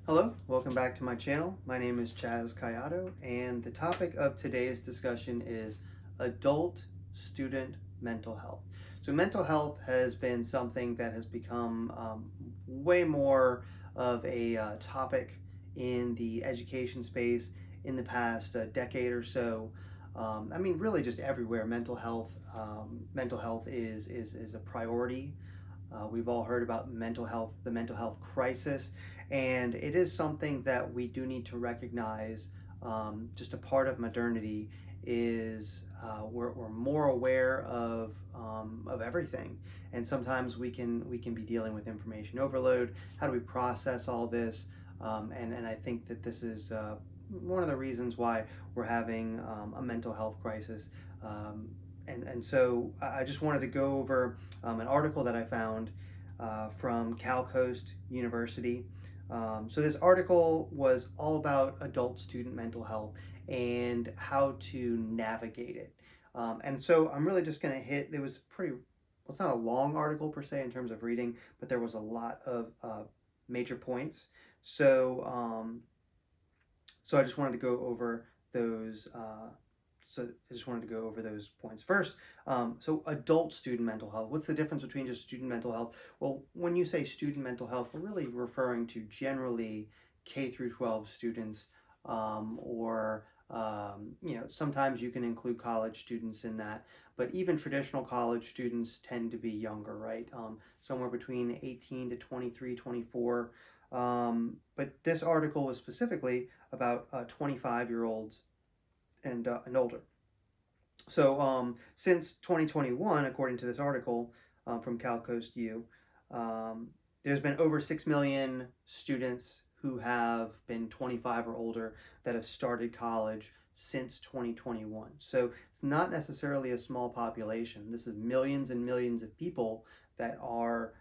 Hello, welcome back to my channel. My name is Chaz Kayato, and the topic of today's discussion is adult student mental health. So, mental health has been something that has become way more of a topic in the education space in the past decade or so. Really, just everywhere. Mental health is a priority. We've all heard about mental health, the mental health crisis, and it is something that we do need to recognize. Just a part of modernity is we're more aware of everything, and sometimes we can be dealing with information overload. How do we process all this? And I think that this is one of the reasons why we're having a mental health crisis. So I just wanted to go over an article that I found from Cal Coast University. So this article was all about adult student mental health and how to navigate it. And so I'm really just going to hit, it was pretty, well, it's not a long article per se in terms of reading, but there was a lot of major points. So I just wanted to go over those. So I just wanted to go over those points first. So adult student mental health. What's the difference between just student mental health? Well, when you say student mental health, we're really referring to generally K through 12 students, sometimes you can include college students in that, but even traditional college students tend to be younger, right? Somewhere between 18 to 23, 24. But this article was specifically about 25-year-olds and older. So since 2021, according to this article from Cal Coast U, there's been over 6 million students who have been 25 or older that have started college since 2021. So it's not necessarily a small population. This is millions and millions of people that are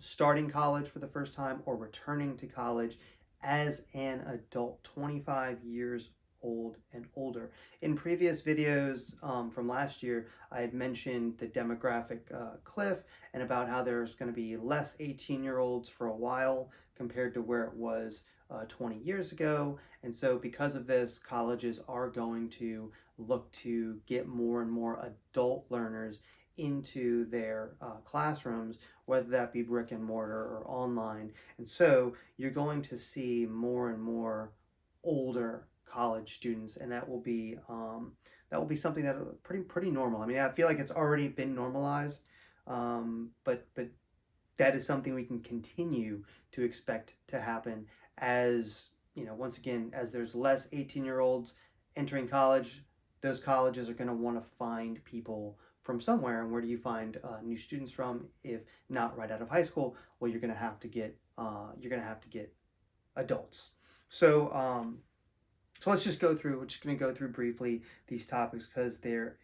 starting college for the first time or returning to college as an adult, 25 years old and older. In previous videos from last year, I had mentioned the demographic cliff and about how there's going to be less 18-year-olds for a while compared to where it was 20 years ago. And so because of this, colleges are going to look to get more and more adult learners into their classrooms, whether that be brick and mortar or online. And so you're going to see more and more older college students, and that will be something that pretty normal. I mean, I feel like it's already been normalized, but that is something we can continue to expect to happen as once again, as there's less 18-year-olds entering college, those colleges are going to want to find people from somewhere. And where do you find new students from if not right out of high school? Well, you're going to have to get adults. So let's just go through. We're just going to go through briefly these topics because there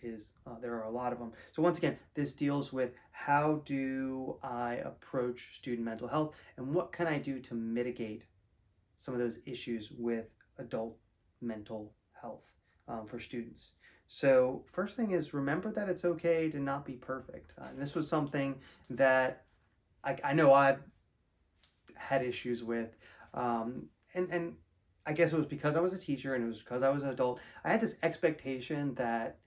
are a lot of them. So once again, this deals with how do I approach student mental health and what can I do to mitigate some of those issues with adult mental health for students. So first thing is, remember that it's okay to not be perfect. And this was something that I know I had issues with, and I guess it was because I was a teacher and it was because I was an adult. I had this expectation that,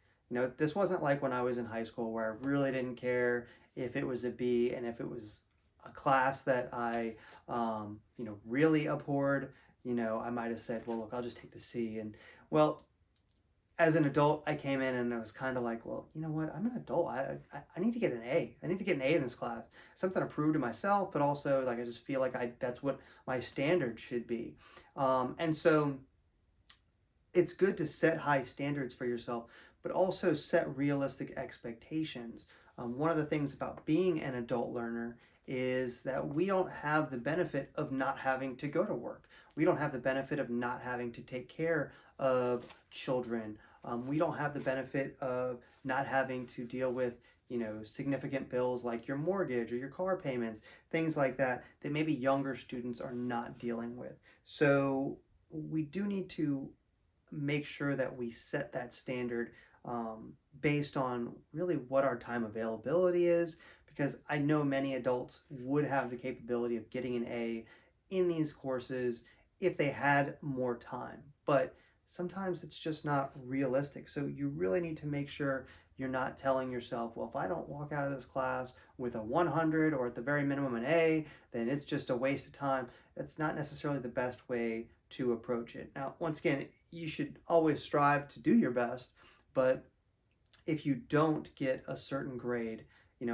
this wasn't like when I was in high school where I really didn't care if it was a B and if it was a class that I, really abhorred, I might have said, well, look, I'll just take the C. And well, as an adult, I came in and I was kind of like, well, you know what? I'm an adult. I need to get an A. I need to get an A in this class. Something to prove to myself, but also like I just feel like that's what my standard should be. And so it's good to set high standards for yourself, but also set realistic expectations. One of the things about being an adult learner is that we don't have the benefit of not having to go to work. We don't have the benefit of not having to take care of children. We don't have the benefit of not having to deal with significant bills like your mortgage or your car payments, things like that maybe younger students are not dealing with. So we do need to make sure that we set that standard based on really what our time availability is, because I know many adults would have the capability of getting an A in these courses if they had more time. But sometimes it's just not realistic. So you really need to make sure you're not telling yourself, well, if I don't walk out of this class with a 100 or at the very minimum an A, then it's just a waste of time. That's not necessarily the best way to approach it. Now, once again, you should always strive to do your best, but if you don't get a certain grade,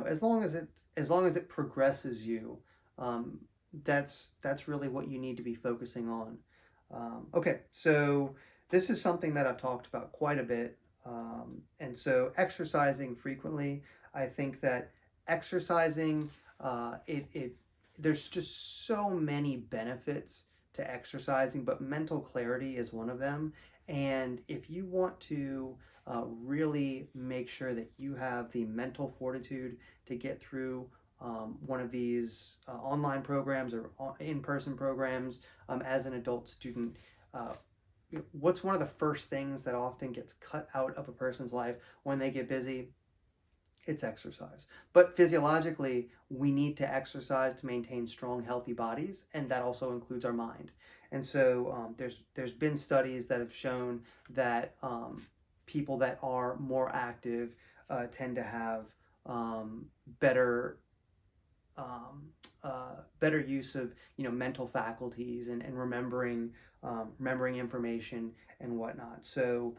as long as it progresses you, um, that's really what you need to be focusing on. Okay, so this is something that I've talked about quite a bit, and so exercising frequently. I think that exercising, it there's just so many benefits to exercising, but mental clarity is one of them. And if you want to really make sure that you have the mental fortitude to get through one of these online programs or in-person programs as an adult student, what's one of the first things that often gets cut out of a person's life when they get busy? It's exercise. But physiologically, we need to exercise to maintain strong, healthy bodies, and that also includes our mind. And so there's been studies that have shown that people that are more active tend to have better better use of mental faculties and remembering information and whatnot. So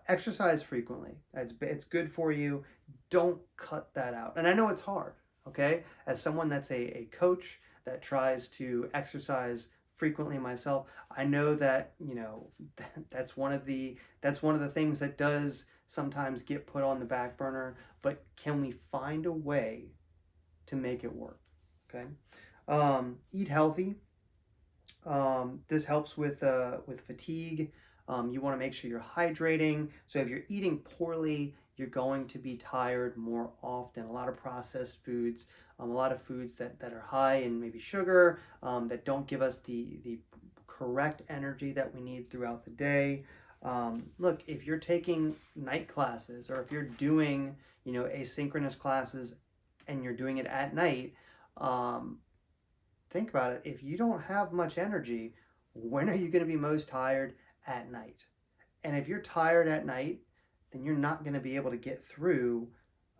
exercise frequently. It's good for you. Don't cut that out. And I know it's hard. Okay, as someone that's a coach that tries to exercise frequently myself, I know that that's one of the things that does sometimes get put on the back burner. But can we find a way to make it work? Okay, eat healthy. This helps with fatigue. You want to make sure you're hydrating. So if you're eating poorly, you're going to be tired more often. A lot of processed foods, a lot of foods that are high in maybe sugar, that don't give us the correct energy that we need throughout the day. Look, if you're taking night classes or if you're doing, asynchronous classes and you're doing it at night, think about it. If you don't have much energy, when are you going to be most tired? At night. And if you're tired at night, then you're not going to be able to get through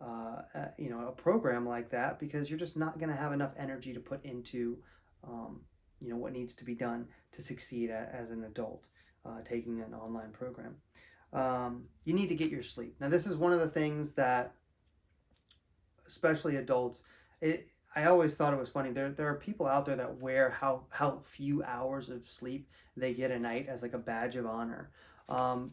a program like that, because you're just not going to have enough energy to put into what needs to be done to succeed as an adult taking an online program. You need to get your sleep. Now, this is one of the things that, especially adults, I always thought it was funny. There are people out there that wear how few hours of sleep they get a night as like a badge of honor.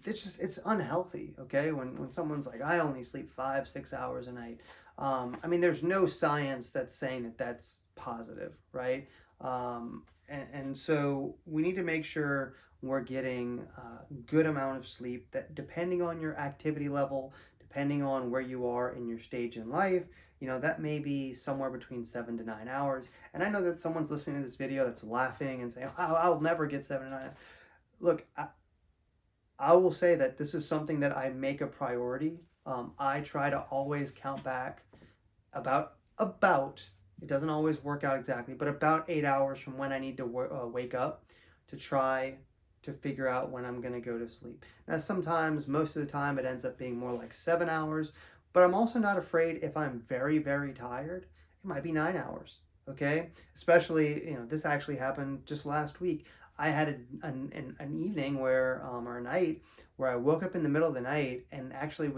It's unhealthy. Okay, when someone's like, I only sleep 5-6 hours a night. I mean, there's no science that's saying that that's positive, right? And so we need to make sure we're getting a good amount of sleep, that depending on your activity level, depending on where you are in your stage in life, that may be somewhere between 7 to 9 hours. And I know that someone's listening to this video that's laughing and saying, wow, I'll never get 7 to 9. Look, I will say that this is something that I make a priority. I try to always count back about, it doesn't always work out exactly, but about 8 hours from when I need to wake up to try to figure out when I'm going to go to sleep. Now, sometimes, most of the time, it ends up being more like 7 hours, but I'm also not afraid if I'm very, very tired, it might be 9 hours, okay? Especially, this actually happened just last week. I had an evening where, or a night, where I woke up in the middle of the night and actually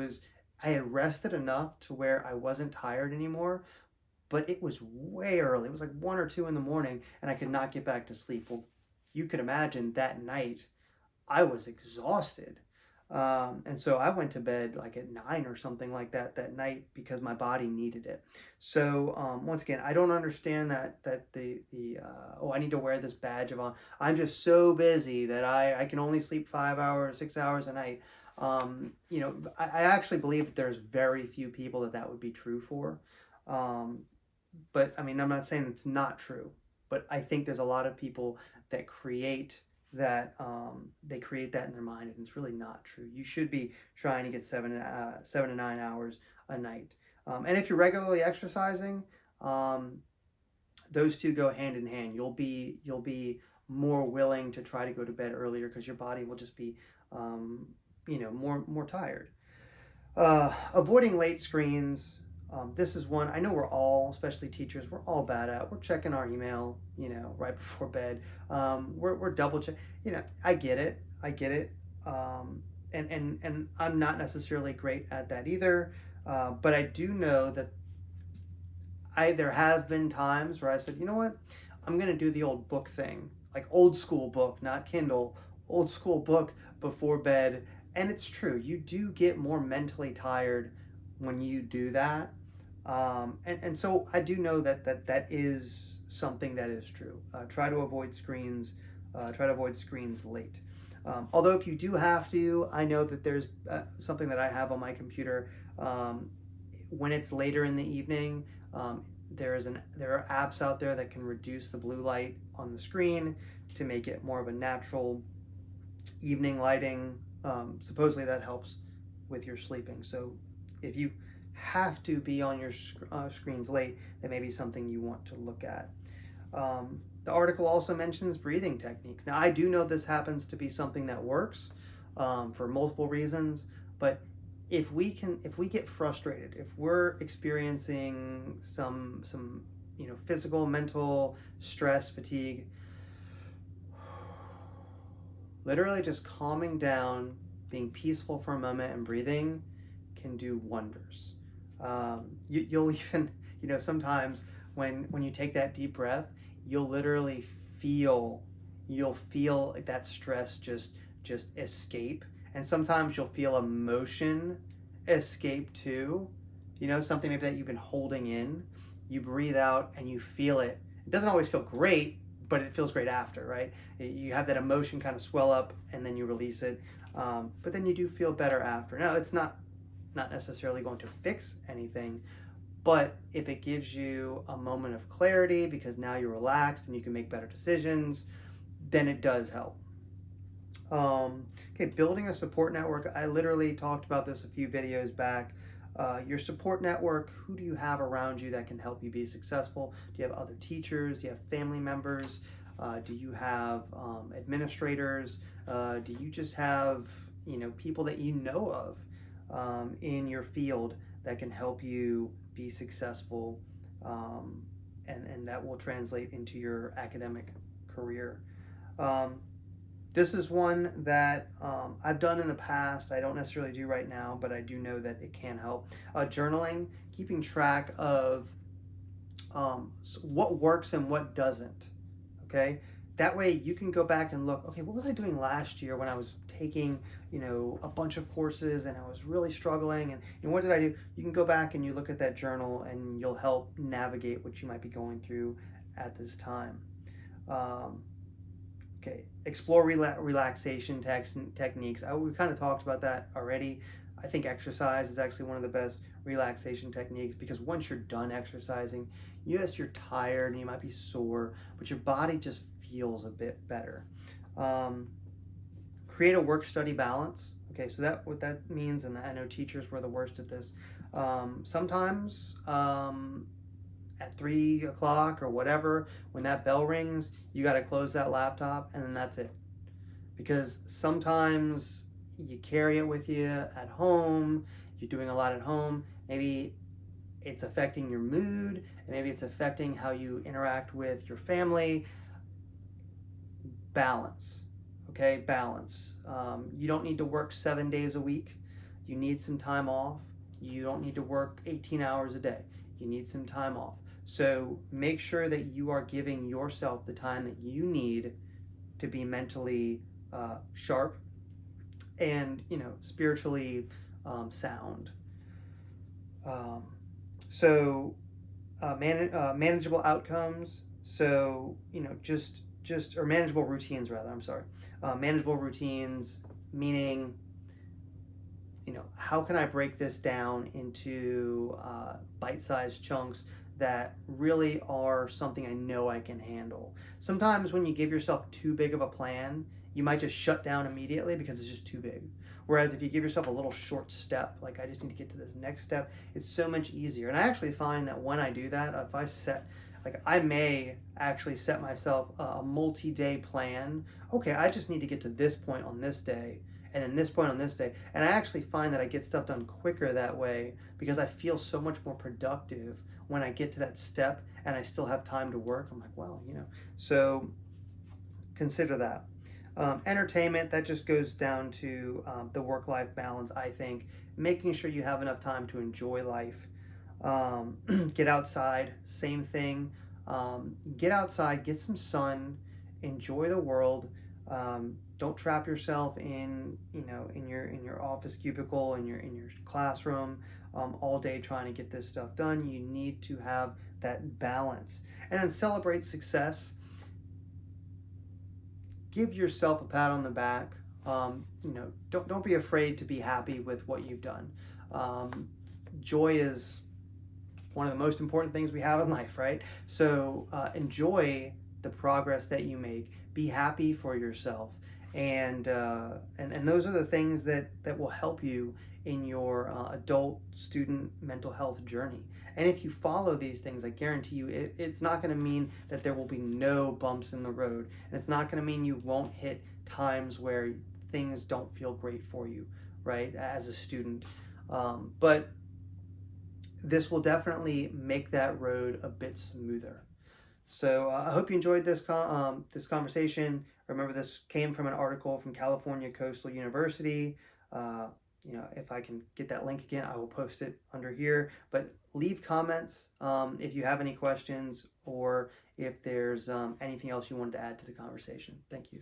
I had rested enough to where I wasn't tired anymore, but it was way early. It was like 1 or 2 in the morning, and I could not get back to sleep. Well, you could imagine that night I was exhausted. And so I went to bed like at 9 or something like that night, because my body needed it. So once again, I don't understand that I need to wear this badge of honor. I'm just so busy that I can only sleep 5 hours, 6 hours a night. I actually believe that there's very few people that would be true for. But I mean, I'm not saying it's not true, but I think there's a lot of people that create that they create that in their mind, and it's really not true. You should be trying to get 7 to 9 hours a night. And if you're regularly exercising, those two go hand in hand. You'll be more willing to try to go to bed earlier because your body will just be more tired. Avoiding late screens. This is one I know we're all, especially teachers, we're all bad at. We're checking our email, right before bed. We're double check. I get it. I get it. And I'm not necessarily great at that either. But I do know that there have been times where I said, you know what, I'm gonna do the old book thing, like old school book, not Kindle, old school book before bed. And it's true, you do get more mentally tired when you do that. And so I do know that is something that is true. Try to avoid screens. Try to avoid screens late. Although if you do have to, I know that there's something that I have on my computer. When it's later in the evening, there are apps out there that can reduce the blue light on the screen to make it more of a natural evening lighting. Supposedly that helps with your sleeping. So if you have to be on your screens late, that may be something you want to look at. The article also mentions breathing techniques. Now, I do know this happens to be something that works for multiple reasons, but if we get frustrated, if we're experiencing some physical, mental stress, fatigue, literally just calming down, being peaceful for a moment, and breathing can do wonders. You'll even, sometimes when you take that deep breath, you'll literally feel that stress just escape. And sometimes you'll feel emotion escape too. Something maybe that you've been holding in. You breathe out and you feel it. It doesn't always feel great, but it feels great after, right? You have that emotion kind of swell up and then you release it. But then you do feel better after. Now, it's not necessarily going to fix anything, but if it gives you a moment of clarity because now you're relaxed and you can make better decisions, then it does help. Okay, building a support network. I literally talked about this a few videos back. Your support network, who do you have around you that can help you be successful? Do you have other teachers? Do you have family members? Do you have administrators? Do you just have people that you know of in your field that can help you be successful, and that will translate into your academic career? This is one that I've done in the past. I don't necessarily do right now, but I do know that it can help. Journaling, keeping track of what works and what doesn't. Okay, that way you can go back and look. Okay, what was I doing last year when I was taking a bunch of courses and I was really struggling, and what did I do? You can go back and you look at that journal and you'll help navigate what you might be going through at this time. Okay, explore relaxation techniques. We kind of talked about that already. I think exercise is actually one of the best relaxation techniques because once you're done exercising, yes, you're tired and you might be sore, but your body just feels a bit better. Create a work-study balance. Okay, so what that means, and I know teachers were the worst at this. Sometimes at 3 o'clock or whatever, when that bell rings, you got to close that laptop and then that's it. Because sometimes you carry it with you at home, you're doing a lot at home, maybe it's affecting your mood, and maybe it's affecting how you interact with your family. Balance, okay, balance. You don't need to work 7 days a week. You need some time off. You don't need to work 18 hours a day. You need some time off. So make sure that you are giving yourself the time that you need to be mentally sharp and spiritually sound. Manageable outcomes. So or manageable routines rather. I'm sorry. Manageable routines meaning how can I break this down into bite-sized chunks that really are something I know I can handle. Sometimes when you give yourself too big of a plan, you might just shut down immediately because it's just too big. Whereas if you give yourself a little short step, like I just need to get to this next step, it's so much easier. And I actually find that when I do that, if I set Like I may actually set myself a multi-day plan. Okay, I just need to get to this point on this day, and then this point on this day. And I actually find that I get stuff done quicker that way because I feel so much more productive when I get to that step and I still have time to work. I'm like, well, So consider that. Entertainment, that just goes down to the work-life balance, I think. Making sure you have enough time to enjoy life. Get outside, same thing. Get outside, get some sun, enjoy the world. Don't trap yourself in your office cubicle, in your classroom, all day trying to get this stuff done. You need to have that balance, and then celebrate success. Give yourself a pat on the back. Don't be afraid to be happy with what you've done. Joy is one of the most important things we have in life, right? So enjoy the progress that you make. Be happy for yourself, and those are the things that will help you in your adult student mental health journey. And if you follow these things, I guarantee you, it's not going to mean that there will be no bumps in the road, and it's not going to mean you won't hit times where things don't feel great for you, right? As a student, but this will definitely make that road a bit smoother. So I hope you enjoyed this conversation. Remember, this came from an article from California Coastal University. If I can get that link again, I will post it under here. But leave comments if you have any questions or if there's anything else you wanted to add to the conversation. Thank you.